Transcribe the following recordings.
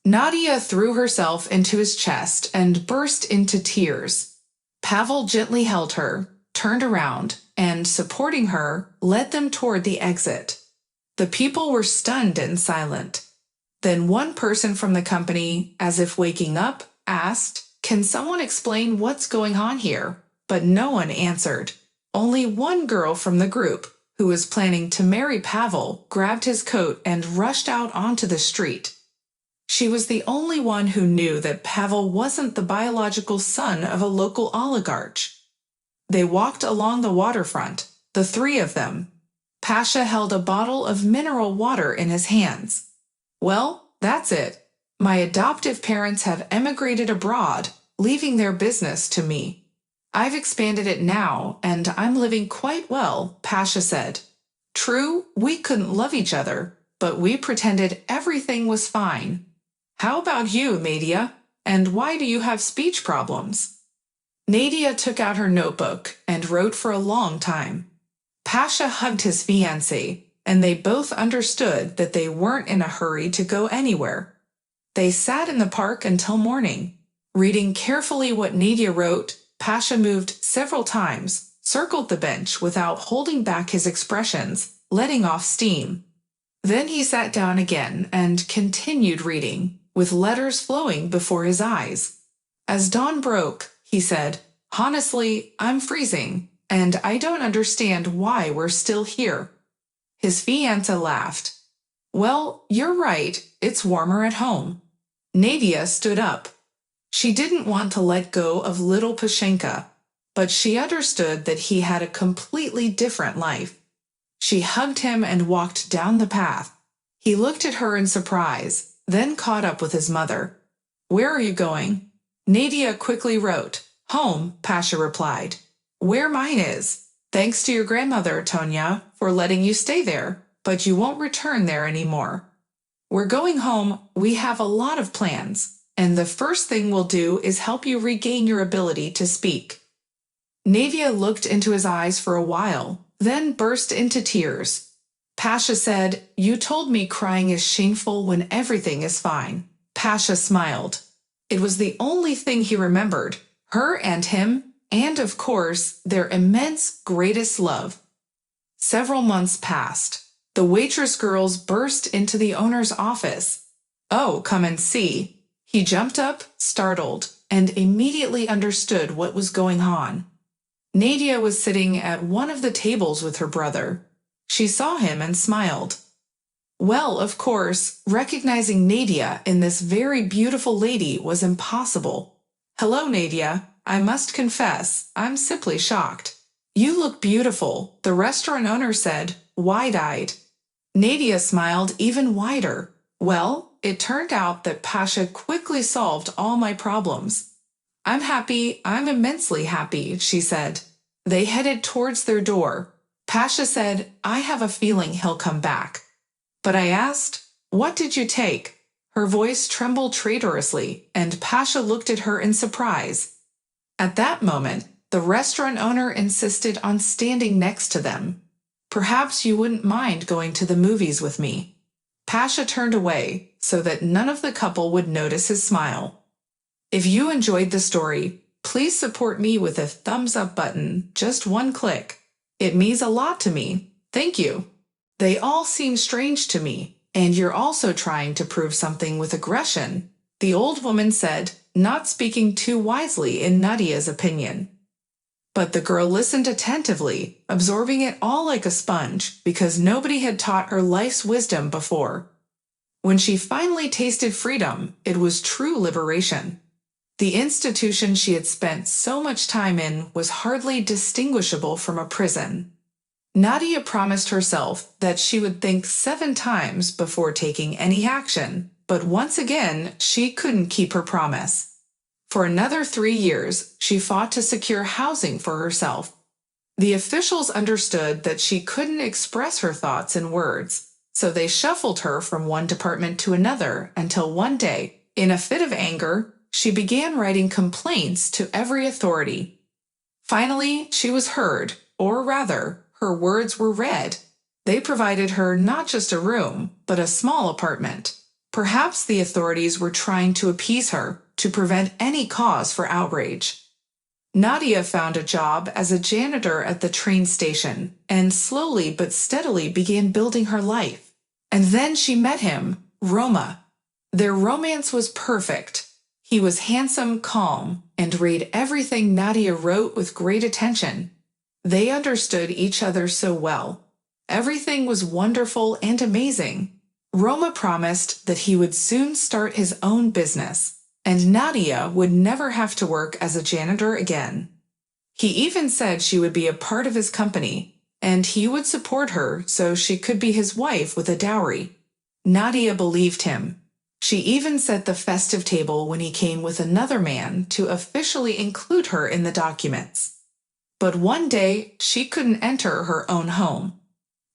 Nadia threw herself into his chest and burst into tears. Pavel gently held her, turned around, and, supporting her, led them toward the exit. The people were stunned and silent. Then one person from the company, as if waking up, asked, "Can someone explain what's going on here?" But no one answered. Only one girl from the group, who was planning to marry Pavel, grabbed his coat and rushed out onto the street. She was the only one who knew that Pavel wasn't the biological son of a local oligarch. They walked along the waterfront, the three of them. Pasha held a bottle of mineral water in his hands. "Well, that's it. My adoptive parents have emigrated abroad, leaving their business to me. I've expanded it now, and I'm living quite well," Pasha said. "True, we couldn't love each other, but we pretended everything was fine. How about you, Nadia? And why do you have speech problems?" Nadia took out her notebook and wrote for a long time. Pasha hugged his fiancée, and they both understood that they weren't in a hurry to go anywhere. They sat in the park until morning. Reading carefully what Nadia wrote, Pasha moved several times, circled the bench without holding back his expressions, letting off steam. Then he sat down again and continued reading, with letters flowing before his eyes. As dawn broke, he said, "Honestly, I'm freezing, and I don't understand why we're still here." His fiancée laughed. "Well, you're right, it's warmer at home." Nadia stood up. She didn't want to let go of little Pashenka, but she understood that he had a completely different life. She hugged him and walked down the path. He looked at her in surprise, then caught up with his mother. "Where are you going?" Nadia quickly wrote. "Home," Pasha replied. "Where mine is. Thanks to your grandmother, Tonya, for letting you stay there, but you won't return there anymore. We're going home. We have a lot of plans, and the first thing we'll do is help you regain your ability to speak." Nadia looked into his eyes for a while, then burst into tears. Pasha said, "You told me crying is shameful when everything is fine." Pasha smiled. It was the only thing he remembered, her and him, and of course, their immense greatest love. Several months passed. The waitress girls burst into the owner's office. "Oh, come and see." He jumped up, startled, and immediately understood what was going on. Nadia was sitting at one of the tables with her brother. She saw him and smiled. Well, of course, recognizing Nadia in this very beautiful lady was impossible. "Hello, Nadia. I must confess, I'm simply shocked." "You look beautiful," the restaurant owner said, wide-eyed. Nadia smiled even wider. "Well, it turned out that Pasha quickly solved all my problems." "I'm happy, I'm immensely happy," she said. They headed towards their door. Pasha said, "I have a feeling he'll come back." But I asked, "What did you take?" Her voice trembled traitorously, and Pasha looked at her in surprise. At that moment, the restaurant owner insisted on standing next to them. "Perhaps you wouldn't mind going to the movies with me." Pasha turned away so that none of the couple would notice his smile. If you enjoyed the story, please support me with a thumbs up button, just one click. It means a lot to me. Thank you. They all seem strange to me, and you're also trying to prove something with aggression, the old woman said, not speaking too wisely in Nadia's opinion. But the girl listened attentively, absorbing it all like a sponge, because nobody had taught her life's wisdom before. When she finally tasted freedom, it was true liberation. The institution she had spent so much time in was hardly distinguishable from a prison. Nadia promised herself that she would think 7 times before taking any action, but once again, she couldn't keep her promise. For another 3 years, she fought to secure housing for herself. The officials understood that she couldn't express her thoughts in words, so they shuffled her from one department to another until one day, in a fit of anger, she began writing complaints to every authority. Finally, she was heard, or rather, her words were read. They provided her not just a room, but a small apartment. Perhaps the authorities were trying to appease her to prevent any cause for outrage. Nadia found a job as a janitor at the train station and slowly but steadily began building her life. And then she met him, Roma. Their romance was perfect. He was handsome, calm, and read everything Nadia wrote with great attention. They understood each other so well. Everything was wonderful and amazing. Roma promised that he would soon start his own business, and Nadia would never have to work as a janitor again. He even said she would be a part of his company, and he would support her so she could be his wife with a dowry. Nadia believed him. She even set the festive table when he came with another man to officially include her in the documents. But one day, she couldn't enter her own home.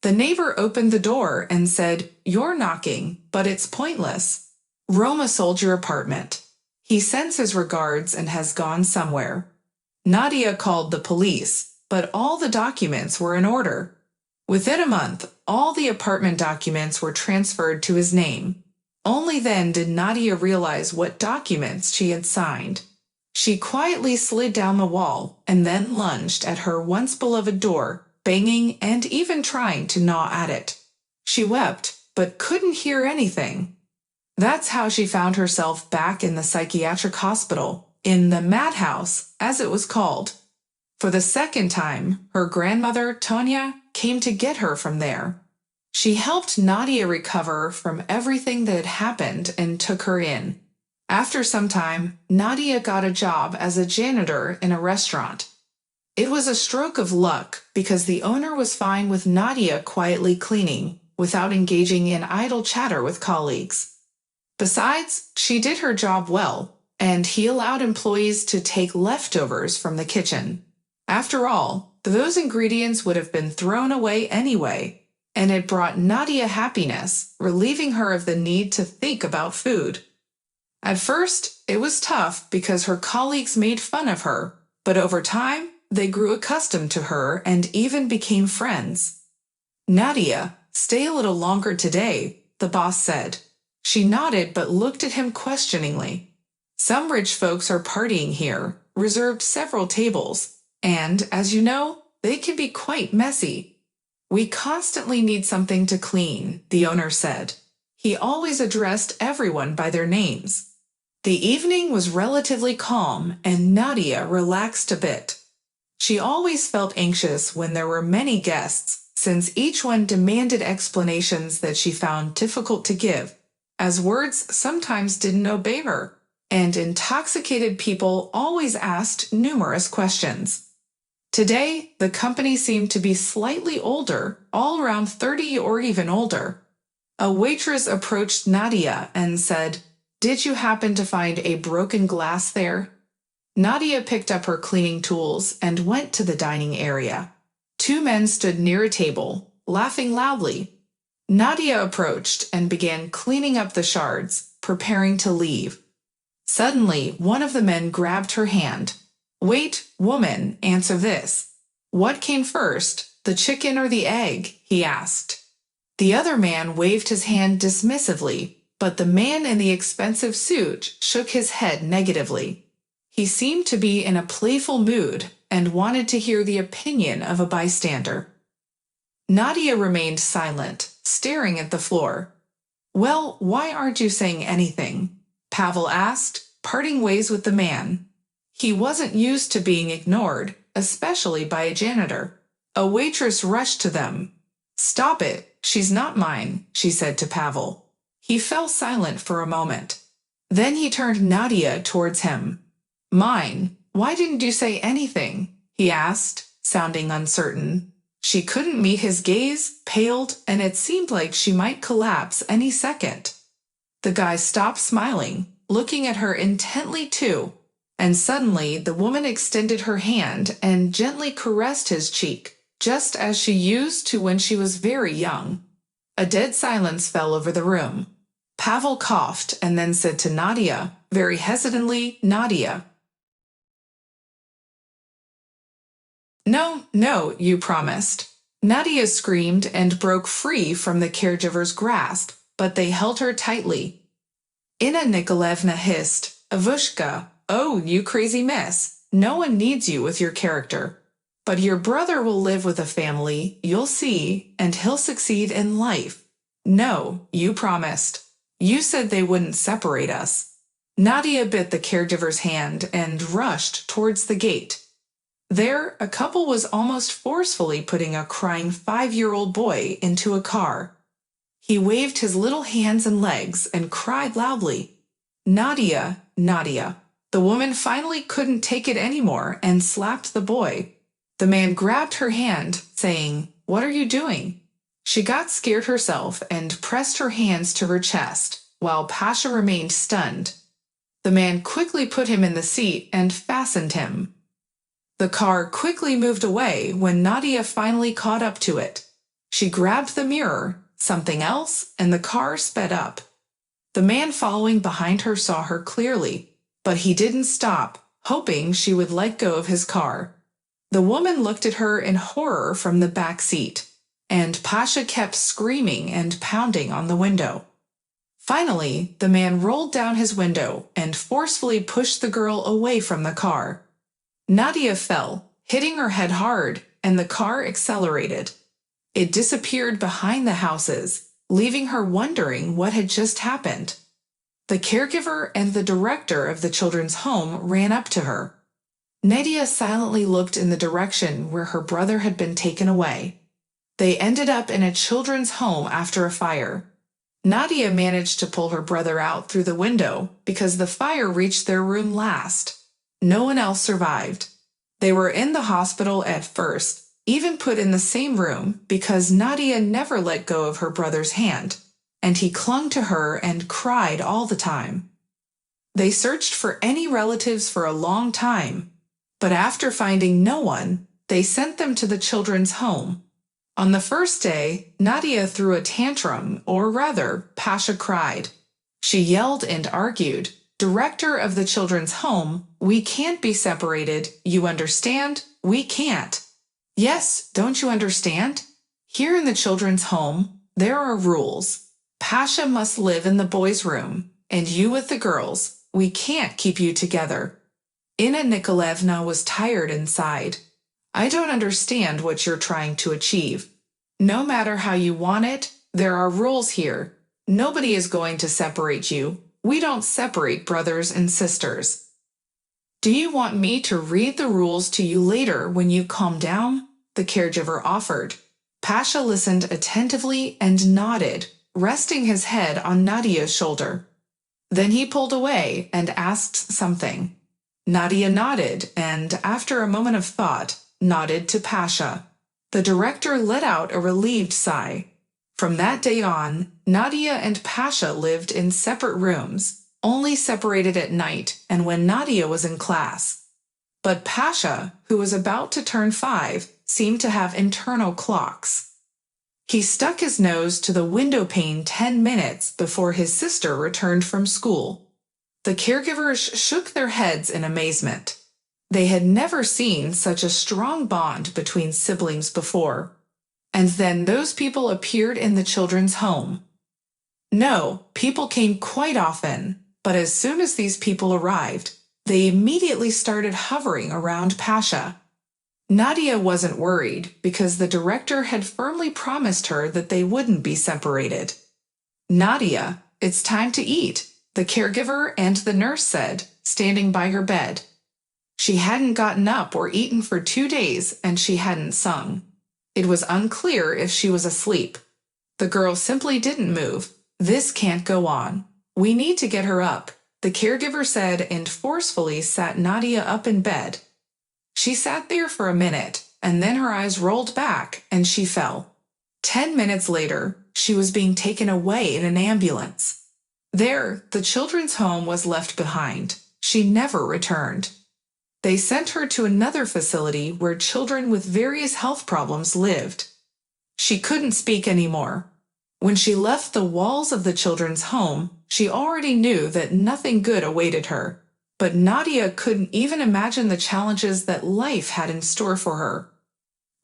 The neighbor opened the door and said, "You're knocking, but it's pointless. Roma sold your apartment. He sends his regards and has gone somewhere." Nadia called the police, but all the documents were in order. Within a month, all the apartment documents were transferred to his name. Only then did Nadia realize what documents she had signed. She quietly slid down the wall and then lunged at her once-beloved door, banging and even trying to gnaw at it. She wept, but couldn't hear anything. That's how she found herself back in the psychiatric hospital, in the madhouse, as it was called. For the second time, her grandmother, Tonya, came to get her from there. She helped Nadia recover from everything that had happened and took her in. After some time, Nadia got a job as a janitor in a restaurant. It was a stroke of luck because the owner was fine with Nadia quietly cleaning without engaging in idle chatter with colleagues. Besides, she did her job well, and he allowed employees to take leftovers from the kitchen. After all, those ingredients would have been thrown away anyway, and it brought Nadia happiness, relieving her of the need to think about food. At first, it was tough because her colleagues made fun of her, but over time, they grew accustomed to her and even became friends. "Nadia, stay a little longer today," the boss said. She nodded but looked at him questioningly. "Some rich folks are partying here, reserved several tables, and, as you know, they can be quite messy." "We constantly need something to clean," the owner said. He always addressed everyone by their names. The evening was relatively calm, and Nadia relaxed a bit. She always felt anxious when there were many guests, since each one demanded explanations that she found difficult to give, as words sometimes didn't obey her, and intoxicated people always asked numerous questions. Today, the company seemed to be slightly older, all around 30 or even older. A waitress approached Nadia and said, "Did you happen to find a broken glass there?" Nadia picked up her cleaning tools and went to the dining area. Two men stood near a table, laughing loudly. Nadia approached and began cleaning up the shards, preparing to leave. Suddenly, one of the men grabbed her hand. "Wait, woman, answer this. What came first, the chicken or the egg?" he asked. The other man waved his hand dismissively, but the man in the expensive suit shook his head negatively. He seemed to be in a playful mood and wanted to hear the opinion of a bystander. Nadia remained silent, staring at the floor. "Well, why aren't you saying anything?" Pavel asked, parting ways with the man. He wasn't used to being ignored, especially by a janitor. A waitress rushed to them. "Stop it, she's not mine," she said to Pavel. He fell silent for a moment. Then he turned Nadia towards him. "Mine, why didn't you say anything?" he asked, sounding uncertain. She couldn't meet his gaze, paled, and it seemed like she might collapse any second. The guy stopped smiling, looking at her intently too, and suddenly the woman extended her hand and gently caressed his cheek, just as she used to when she was very young. A dead silence fell over the room. Pavel coughed and then said to Nadia, very hesitantly, "Nadia." No, you promised." Nadia screamed and broke free from the caregiver's grasp, but they held her tightly. Inna Nikolaevna hissed, Avushka, oh, you crazy mess. No one needs you with your character. But your brother will live with a family, you'll see, and he'll succeed in life. No, you promised. You said they wouldn't separate us. Nadia bit the caregiver's hand and rushed towards the gate. There, a couple was almost forcefully putting a crying 5-year-old boy into a car. He waved his little hands and legs and cried loudly, Nadia, Nadia. The woman finally couldn't take it anymore and slapped the boy. The man grabbed her hand, saying, What are you doing? She got scared herself and pressed her hands to her chest, while Pasha remained stunned. The man quickly put him in the seat and fastened him. The car quickly moved away when Nadia finally caught up to it. She grabbed the mirror, something else, and the car sped up. The man following behind her saw her clearly, but he didn't stop, hoping she would let go of his car. The woman looked at her in horror from the back seat, and Pasha kept screaming and pounding on the window. Finally, the man rolled down his window and forcefully pushed the girl away from the car. Nadia fell, hitting her head hard, and the car accelerated. It disappeared behind the houses, leaving her wondering what had just happened. The caregiver and the director of the children's home ran up to her. Nadia silently looked in the direction where her brother had been taken away. They ended up in a children's home after a fire. Nadia managed to pull her brother out through the window because the fire reached their room last. No one else survived. They were in the hospital at first, even put in the same room because Nadia never let go of her brother's hand, and he clung to her and cried all the time. They searched for any relatives for a long time, but after finding no one, they sent them to the children's home. On the first day, Nadia threw a tantrum, or rather, Pasha cried. She yelled and argued, Director of the children's home, we can't be separated, you understand? We can't. Yes, don't you understand? Here in the children's home, there are rules. Pasha must live in the boys' room, and you with the girls. We can't keep you together. Inna Nikolaevna was tired inside. I don't understand what you're trying to achieve. No matter how you want it, there are rules here. Nobody is going to separate you. We don't separate brothers and sisters. Do you want me to read the rules to you later when you calm down? The caregiver offered. Pasha listened attentively and nodded, resting his head on Nadia's shoulder. Then he pulled away and asked something. Nadia nodded and, after a moment of thought, nodded to Pasha. The director let out a relieved sigh. From that day on, Nadia and Pasha lived in separate rooms, only separated at night and when Nadia was in class. But Pasha, who was about to turn 5, seemed to have internal clocks. He stuck his nose to the window pane 10 minutes before his sister returned from school. The caregivers shook their heads in amazement. They had never seen such a strong bond between siblings before. And then those people appeared in the children's home. No, people came quite often, but as soon as these people arrived, they immediately started hovering around Pasha. Nadia wasn't worried because the director had firmly promised her that they wouldn't be separated. Nadia, it's time to eat, the caregiver and the nurse said, standing by her bed. She hadn't gotten up or eaten for 2 days, and she hadn't sung. It was unclear if she was asleep. The girl simply didn't move. This can't go on. We need to get her up, the caregiver said and forcefully sat Nadia up in bed. She sat there for a minute, and then her eyes rolled back and she fell. 10 minutes later, she was being taken away in an ambulance. There, the children's home was left behind. She never returned. They sent her to another facility where children with various health problems lived. She couldn't speak anymore. When she left the walls of the children's home, she already knew that nothing good awaited her. But Nadia couldn't even imagine the challenges that life had in store for her.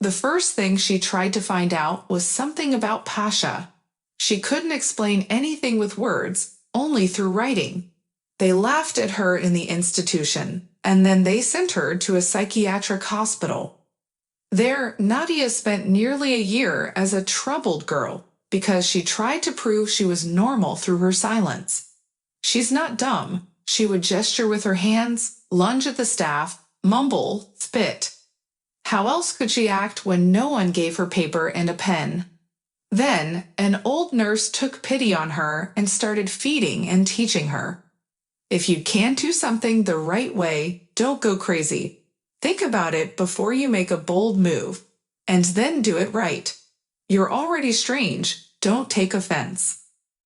The first thing she tried to find out was something about Pasha. She couldn't explain anything with words, only through writing. They laughed at her in the institution, and then they sent her to a psychiatric hospital. There, Nadia spent nearly a year as a troubled girl because she tried to prove she was normal through her silence. She's not dumb. She would gesture with her hands, lunge at the staff, mumble, spit. How else could she act when no one gave her paper and a pen? Then, an old nurse took pity on her and started feeding and teaching her. If you can't do something the right way, don't go crazy. Think about it before you make a bold move, and then do it right. You're already strange, don't take offense.